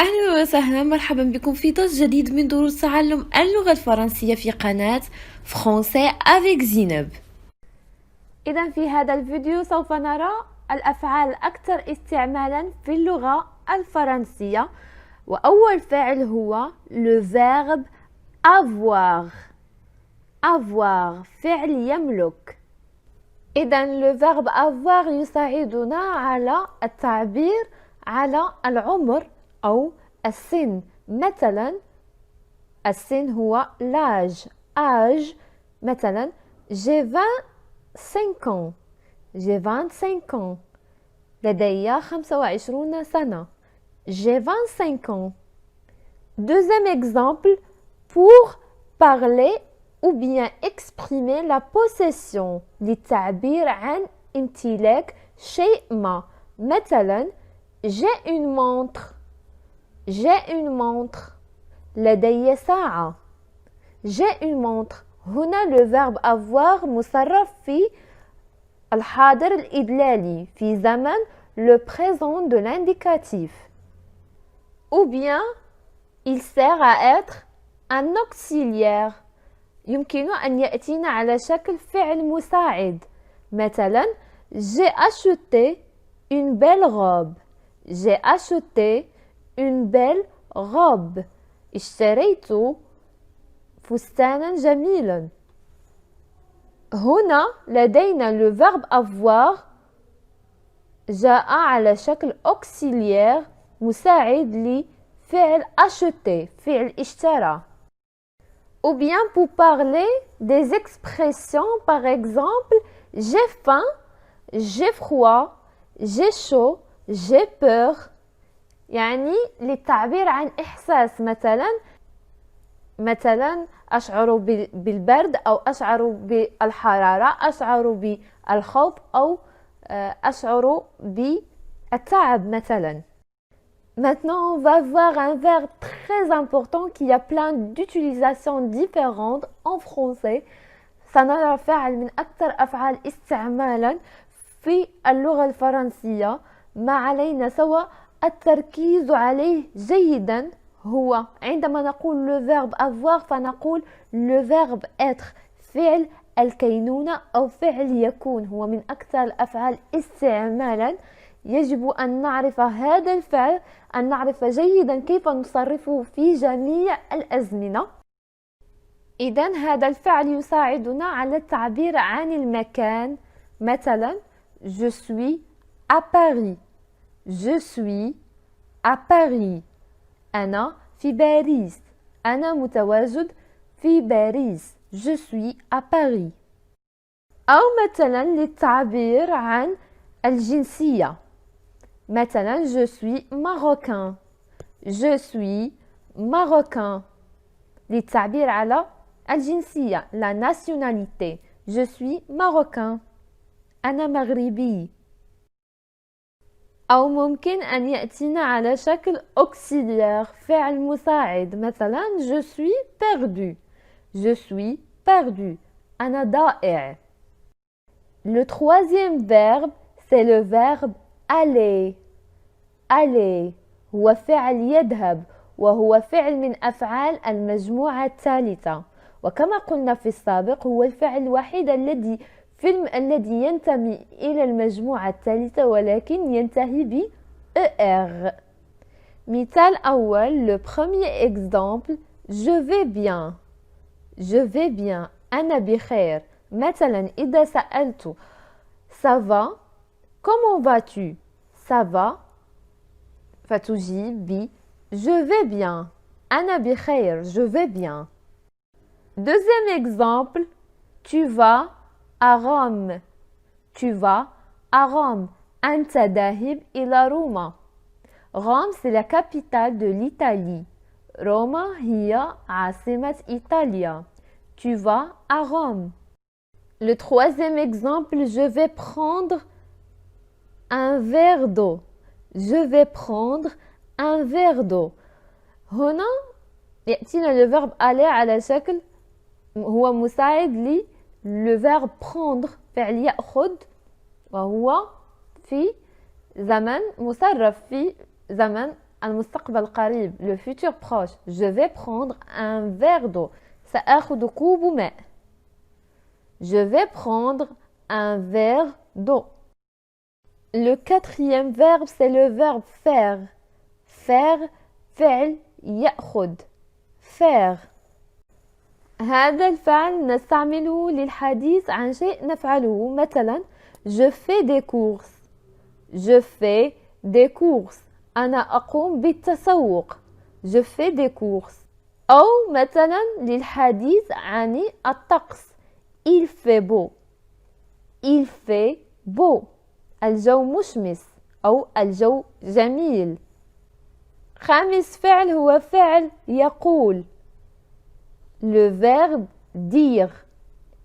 أهلا وسهلا، مرحبا بكم في درس جديد من دروس تعلم اللغة الفرنسية في قناة فرونسي افيك زينب. إذا في هذا الفيديو سوف نرى الأفعال الأكثر استعمالا في اللغة الفرنسية، وأول فعل هو le verbe avoir. avoir فعل يملك. إذا le verbe avoir يساعدنا على التعبير على العمر أو السن. مثلا السن هو l'âge. âge مثلا j'ai 25 ans. j'ai 25 ans. لدي 25 سنة. j'ai 25 ans. Deuxième exemple, pour parler ou bien exprimer la possession للتعبير عن امتلاك شيء ما. مثلا j'ai une montre. j'ai une montre. لدي ساعة. j'ai une montre. هنا le verbe avoir مصرف في الحاضر الإدلالي في زمن le présent de l'indicatif. Ou bien il sert à être un auxiliaire. يمكن أن يأتينا على شكل فعل مساعد. مثلا j'ai acheté une belle robe. j'ai acheté une belle robe. اشتريت فستانا جميلا. هنا لدينا le verbe avoir جاء على شكل auxiliaire مساعد لفعل acheter فعل اشترى. Ou bien pour parler des expressions, par exemple j'ai faim, j'ai froid, j'ai chaud, j'ai peur. يعني للتعبير عن إحساس. مثلا أشعر بالبرد أو أشعر بالحرارة، أشعر بالخوف أو أشعر بالتعب مثلا. Maintenant, on va voir un verbe très important qui a plein d'utilisations différentes en français. سنرى فعل من أكثر أفعال استعمالا في اللغة الفرنسية. ما علينا سوى التركيز عليه جيدا. هو عندما نقول le verbe avoir فنقول le verbe être فعل الكينونة أو فعل يكون. هو من أكثر الأفعال استعمالا. يجب أن نعرف هذا الفعل، أن نعرف جيدا كيف نصرفه في جميع الأزمنة. إذن هذا الفعل يساعدنا على التعبير عن المكان. مثلا je suis à Paris. je suis à Paris. أنا في باريس. أنا متواجد في باريس. je suis à Paris. أو مثلا للتعبير عن الجنسية. مثلا je suis marocain. je suis marocain. للتعبير على الجنسية la nationalité. je suis marocain. أنا مغربي. أو ممكن أن يأتينا على شكل auxiliaire فعل مساعد. مثلا je suis perdu. je suis perdu. أنا ضائع. Le troisième verbe c'est le verbe aller. aller هو فعل يذهب، وهو فعل من أفعال المجموعة الثالثة. وكما قلنا في السابق هو الفعل الوحيد الذي ينتمي إلى المجموعة الثالثة ولكن ينتهي ب ER. مثال أول le premier exemple je vais bien. je vais bien. أنا بخير. مثلا إذا سألت ça va, comment vas-tu? ça va فتجيب ب je vais bien. أنا بخير. je vais bien. Deuxième exemple tu vas à Rome. tu vas à Rome. أنت ذاهب إلى روما. Rome c'est la capitale de l'Italie. روما هي عاصمة إيطاليا. tu vas à Rome. Le troisième exemple je vais prendre un verre d'eau. je vais prendre un verre d'eau. هنا يأتينا le verbe aller على شكل هو مساعد لي le verbe prendre فعل يأخذ، وهو في زمن مصرف في زمن المستقبل القريب le futur proche je vais prendre un verre d'eau سآخذ كوب ماء je vais prendre un verre d'eau. Le quatrième verbe c'est le verbe faire. faire فعل يأخذ faire. هذا الفعل نستعمله للحديث عن شيء نفعله مثلا je fais des courses. je fais des courses. أنا أقوم بالتسوق. je fais des courses. أو مثلا للحديث عن الطقس il fait beau. il fait beau. الجو مشمس أو الجو جميل. خامس فعل هو فعل يقول le verbe dire.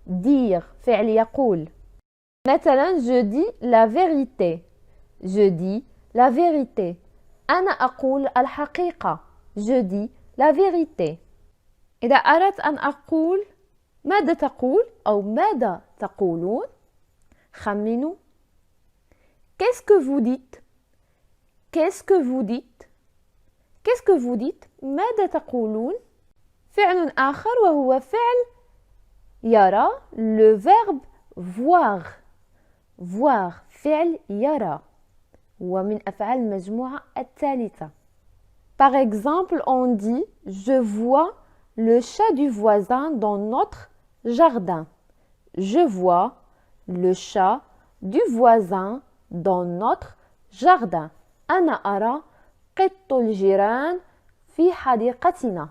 dire فعل يقول. مثلا je dis la vérité. je dis la vérité. أنا أقول الحقيقة. je dis la vérité. إذا أردت أن أقول ماذا تقول أو ماذا تقولون خمنوا. qu'est-ce que vous dites qu'est-ce que vous dites qu'est-ce que vous dites ماذا تقولون. فعل آخر وهو فعل يرى le verbe voir. voir فعل يرى ومن أفعال المجموعة الثالثة. Par exemple, on dit je vois le chat du voisin dans notre jardin. je vois le chat du voisin dans notre jardin. أنا أرى قط الجيران في حديقتنا.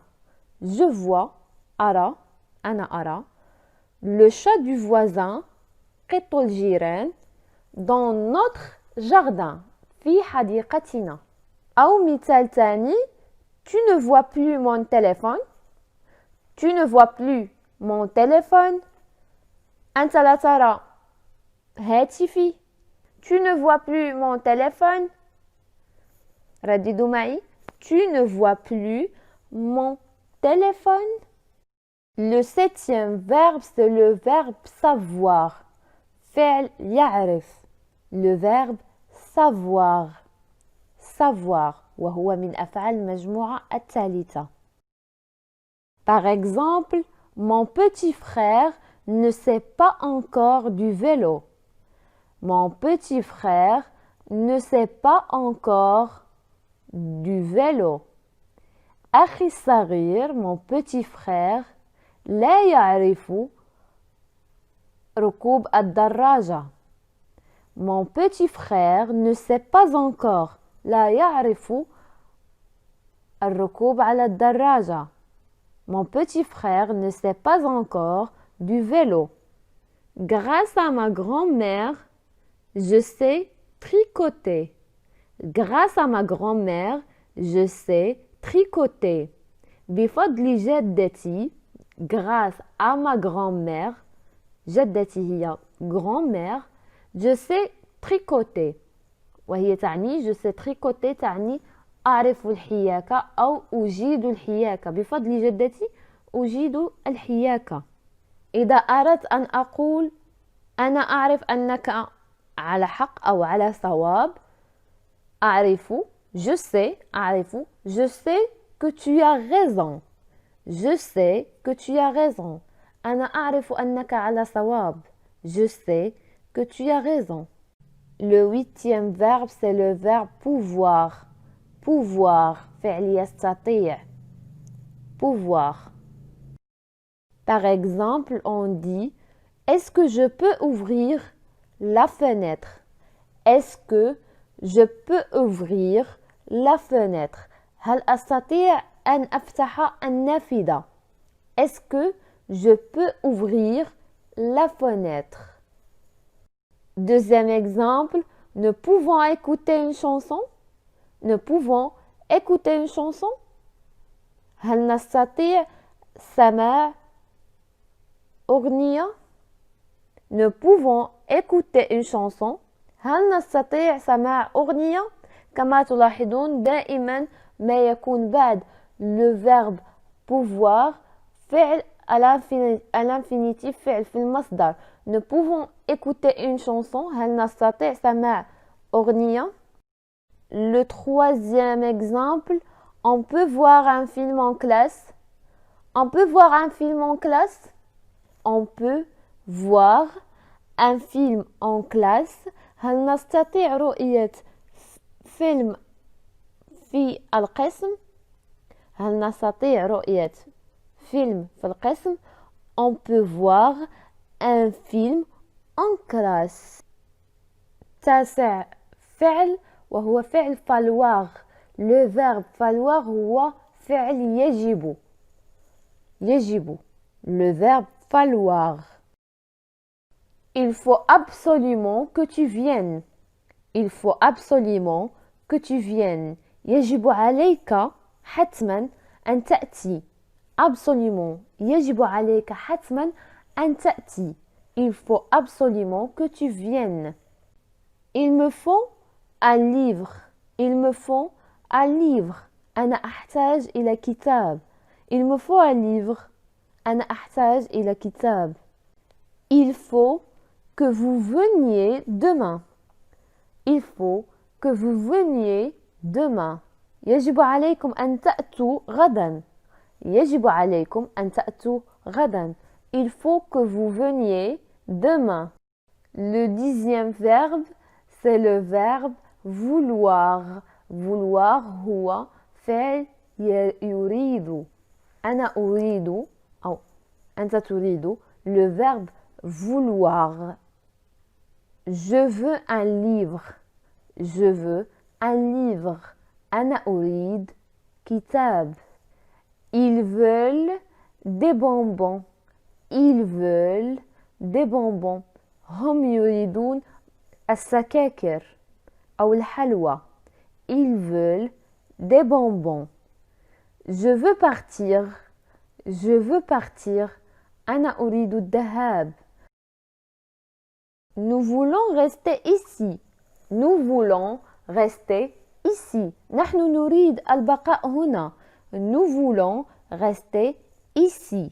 je vois أرى أنا أرى le chat du voisin قط الجيران dans notre jardin في حديقتنا. أو مثال تاني tu ne vois plus mon téléphone. tu ne vois plus mon téléphone. أنت لا ترى هاتفي. tu ne vois plus mon téléphone. رددوا معي tu ne vois plus mon téléphone. Le septième verbe c'est le verbe savoir. فعل يعرف. le verbe savoir. savoir وهو من أفعال المجموعة الثالثة. Par exemple, mon petit frère ne sait pas encore du vélo. Mon petit frère ne sait pas encore du vélo. أخي الصغير mon petit frère لا يعرف ركوب الدراجة. Mon petit frère ne sait pas encore لا يعرف الركوب على الدراجة. Mon petit frère ne sait pas encore du vélo. Grâce à ma grand-mère, je sais tricoter. Grâce à ma grand-mère, je sais tricoter. بفضل جدتي grâce à ma grand-mère جدتي هي grand-mère je sais tricoter. وهي تعني je sais tricoter تعني أعرف الحياكة أو أجيد الحياكة. بفضل جدتي أجيد الحياكة. إذا أردت أن أقول أنا أعرف أنك على حق أو على صواب أعرف je sais أعرف je sais que tu as raison. je sais que tu as raison. أنا أعرف أنك على صواب. je sais que tu as raison. Le huitième verbe c'est le verbe pouvoir. pouvoir فعل يستطيع. pouvoir. Par exemple, on dit est-ce que je peux ouvrir la fenêtre? est-ce que je peux ouvrir la fenêtre? هل أستطيع أن أفتح النافذة؟ est-ce que je peux ouvrir la fenêtre? Deuxième exemple, nous pouvons écouter une chanson? nous pouvons écouter une chanson? هل نستطيع سماع أغنية؟ nous pouvons écouter une chanson. هل نستطيع سماع أغنية؟ كما تلاحظون دائما ما يكون بعد le verbe pouvoir فعل à l'infinitif فعل في المصدر. nous pouvons écouter une chanson. هل نستطيع سماع أغنية؟ Le troisième exemple, on peut voir un film en classe. On peut voir un film en classe. On peut voir un film en classe. هل نستطيع رؤية فيلم في القسم؟ هل نستطيع رؤية فيلم في القسم؟ On peut voir un film en classe. تاسع فعل وهو فعل falloir. Le verbe falloir هو فعل يجب. يجب. Le verbe falloir. Il faut absolument que tu viennes. Il faut absolument que tu viennes. يجب عليك حتما أن تأتي. Absolument. يجب عليك حتما أن تأتي. Il faut absolument que tu viennes. Il me faut un livre. Il me faut un livre. أنا أحتاج إلى كتاب. Il me faut un livre. أنا أحتاج إلى كتاب. Il faut que vous veniez demain. Il faut que vous veniez demain. يجب عليكم أن تأتوا غدا. يجب عليكم أن تأتوا غدا. Il faut que vous veniez demain. Le 10e verbe, c'est le verbe vouloir. Vouloir هو فعل يريد. أنا أريد أو أنت تريد. Le verbe vouloir. Je veux un livre. Je veux un livre. أنا أريد كتاب. Ils veulent des bonbons. Ils veulent des bonbons. هم يريدون السكاكر أو الحلوى. Ils veulent des bonbons. Je veux partir. Je veux partir. أنا أريد الذهاب. Nous voulons rester ici. Nous voulons rester ici. نحن نريد البقاء هنا. Nous voulons rester ici.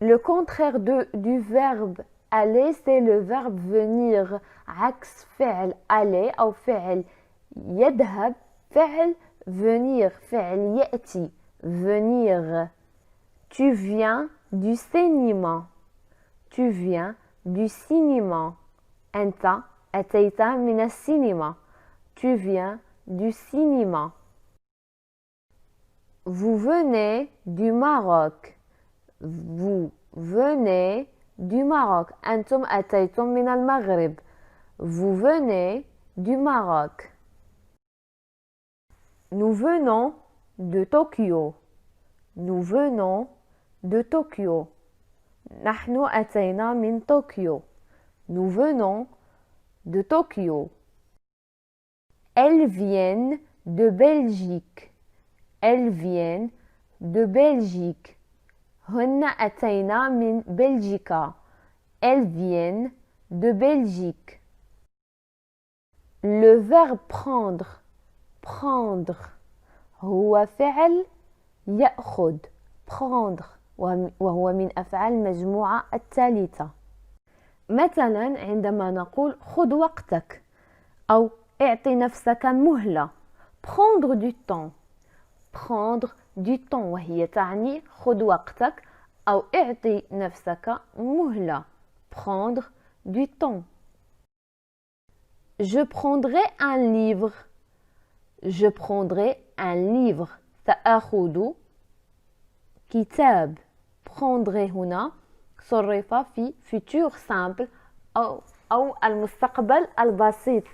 Le contraire du verbe aller, c'est le verbe venir. عكس فعل aller أو فعل يذهب فعل venir. فعل يأتي. Venir. Tu viens du cinéma. Tu viens du cinéma. أنت أتيت من السينما. Tu viens du cinéma. Vous venez du Maroc. Vous venez du Maroc. أنتم أتيتم من المغرب. Vous venez du Maroc. Nous venons de Tokyo. Nous venons de Tokyo. نحن أتينا من طوكيو. Nous venons de Tokyo. Elles viennent de Belgique. Elles viennent de Belgique. هن أتينا من بلجيكا. Elles viennent de Belgique. Le verbe prendre. Prendre هو فعل يأخذ. Prendre وهو من أفعال المجموعة الثالثة. مثلا عندما نقول خذ وقتك أو اعطي نفسك مهلة. prendre du temps. prendre du temps وهي تعني خذ وقتك أو اعطي نفسك مهلة. prendre du temps. Je prendrai un livre. Je prendrai un livre. سأخذ كتاب. prendrai هنا صرف في futur simple أو المستقبل البسيط.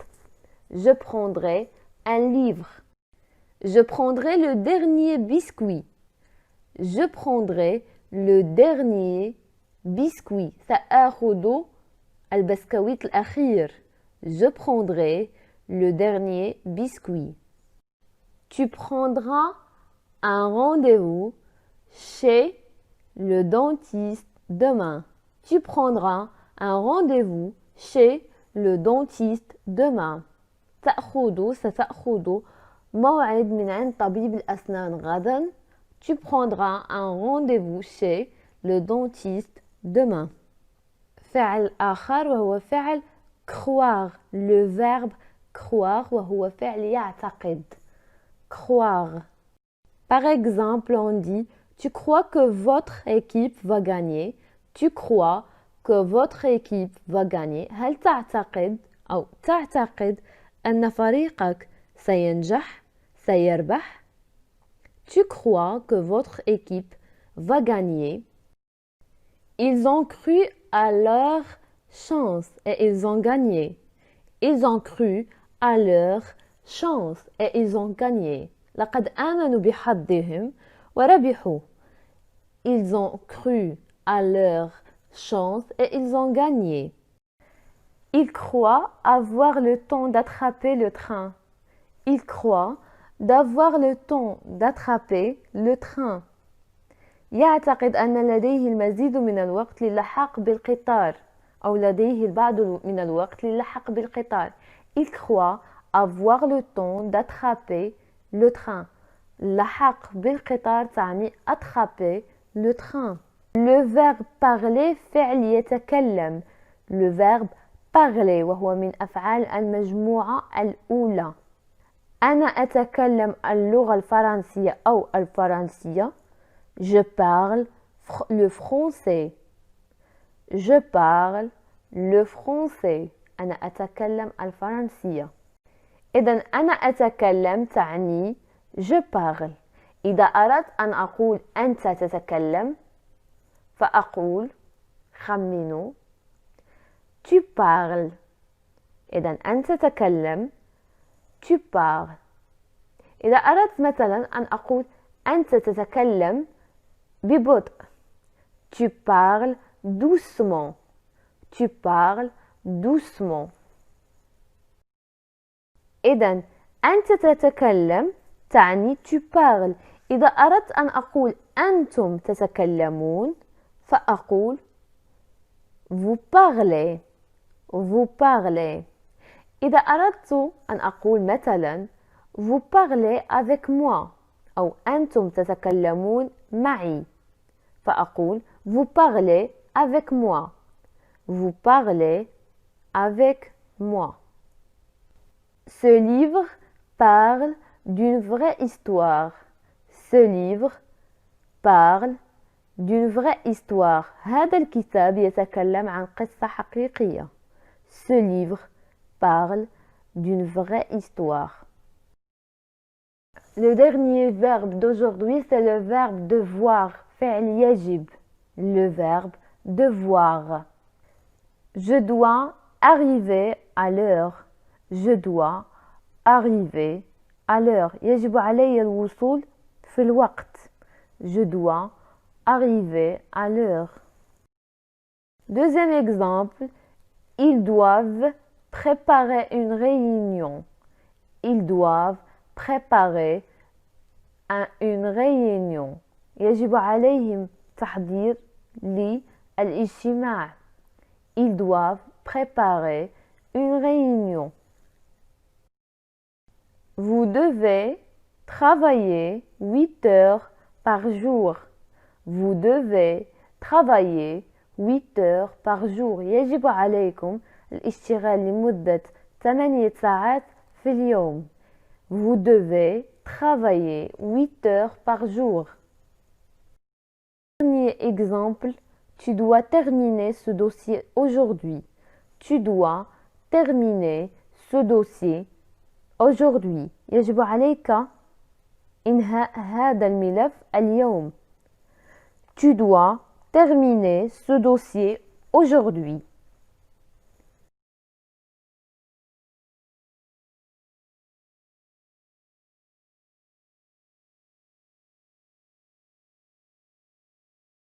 Je prendrai un livre. Je prendrai le dernier biscuit. Je prendrai le dernier biscuit. سأخذ البسكويت الأخير. Je prendrai le dernier biscuit. Tu prendras un rendez-vous chez le dentiste demain. Tu prendras un rendez-vous chez le dentiste demain. ستأخذ موعد من عند طبيب الأسنان غدا. Tu prendras un rendez-vous chez le dentiste demain. فعل آخر وهو فعل croire. Le verbe croire وهو فعل يعتقد. Croire. Par exemple, on dit tu crois que votre équipe va gagner. Tu crois que votre équipe va gagner. هل تعتقد أو تعتقد أن فريقك سينجح سيربح. Tu crois que votre équipe va gagner. Ils ont cru à leur chance et ils ont gagné. Ils ont cru à leur chance et ils ont gagné. لقد آمنوا بحظهم وربحوا. Ils ont cru à leur chance et ils ont gagné. Ils croient avoir le temps d'attraper le train. Ils croient d'avoir le temps d'attraper le train. يعتقد أن لديه المزيد من الوقت للحاق بالقطار أو لديه البعض من الوقت للحاق بالقطار. Il croit avoir le temps d'attraper le train. لحاق بالقطار تعني attraper le train. Le verbe parler فعل يتكلم. Le verbe parler وهو من أفعال المجموعة الأولى. أنا أتكلم اللغة الفرنسية أو الفرنسية. Je parle le français. Je parle le français. أنا أتكلم الفرنسية. إذن أنا أتكلم تعني je parle. إذا أردت أن أقول أنت تتكلم فأقول خمنوا tu parles. إذن أنت تتكلم tu parles. إذا أردت مثلا أن أقول أنت تتكلم ببطء tu parles doucement. Tu parles doucement. إذن أنت تتكلم تعني tu parles. إذا أردت أن أقول أنتم تتكلمون فأقول vous parlez. Vous parlez. إذا أردت أن أقول مثلا vous parlez avec moi أو أنتم تتكلمون معي فأقول vous parlez avec moi. Vous parlez avec moi. Ce livre parle d'une vraie histoire. Ce livre parle d'une vraie histoire. هذا الكتاب يتكلم عن قصة حقيقية. Ce livre parle d'une vraie histoire. Le dernier verbe d'aujourd'hui, c'est le verbe devoir. فعل يجب. Le verbe devoir. Je dois arriver à l'heure. Je dois arriver à l'heure. يجب علي الوصول في الوقت. Je dois arriver à l'heure. Deuxième exemple, ils doivent préparer une réunion. Ils doivent préparer une réunion. يجب عليهم تحضير للاجتماع. Ils doivent préparer une réunion. Vous devez travailler 8 heures par jour. Vous devez travailler 8 heures par jour. يجب عليكم الاشتغال لمدة 8 ساعات في اليوم. Vous devez travailler 8 heures par jour. Dernier exemple, tu dois terminer ce dossier aujourd'hui. Tu dois terminer ce dossier aujourd'hui. يجب عليك إنهاء هذا الملف اليوم. Tu dois terminer ce dossier aujourd'hui.